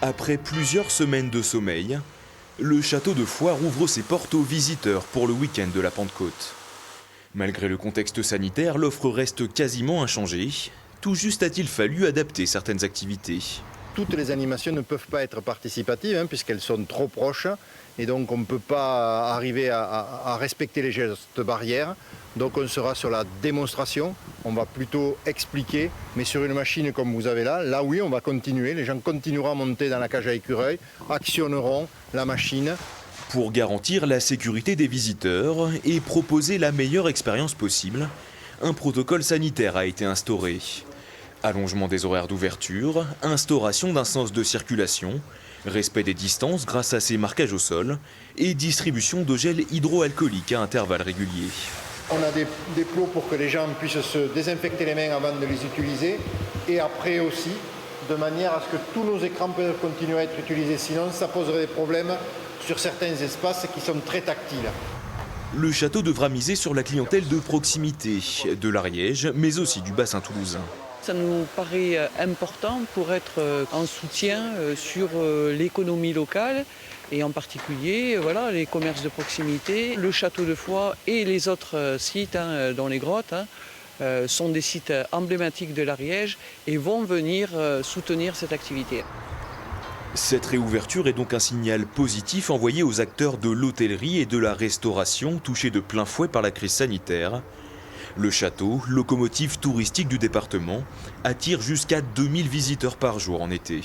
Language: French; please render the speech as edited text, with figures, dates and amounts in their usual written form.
Après plusieurs semaines de sommeil, le château de Foire ouvre ses portes aux visiteurs pour le week-end de la Pentecôte. Malgré le contexte sanitaire, l'offre reste quasiment inchangée. Tout juste a-t-il fallu adapter certaines activités. Toutes les animations ne peuvent pas être participatives puisqu'elles sont trop proches et donc on ne peut pas arriver à respecter les gestes barrières. Donc on sera sur la démonstration, on va plutôt expliquer, mais sur une machine comme vous avez là oui on va continuer, les gens continueront à monter dans la cage à écureuil, actionneront la machine. Pour garantir la sécurité des visiteurs et proposer la meilleure expérience possible, un protocole sanitaire a été instauré. Allongement des horaires d'ouverture, instauration d'un sens de circulation, respect des distances grâce à ces marquages au sol et distribution de gel hydroalcoolique à intervalles réguliers. On a des plots pour que les gens puissent se désinfecter les mains avant de les utiliser et après aussi, de manière à ce que tous nos écrans peuvent continuer à être utilisés. Sinon, ça poserait des problèmes sur certains espaces qui sont très tactiles. Le château devra miser sur la clientèle de proximité, de l'Ariège, mais aussi du bassin toulousain. Ça nous paraît important pour être en soutien sur l'économie locale et en particulier les commerces de proximité. Le château de Foire et les autres sites, dont les grottes, sont des sites emblématiques de l'Ariège et vont venir soutenir cette activité. Cette réouverture est donc un signal positif envoyé aux acteurs de l'hôtellerie et de la restauration touchés de plein fouet par la crise sanitaire. Le château, locomotive touristique du département, attire jusqu'à 2000 visiteurs par jour en été.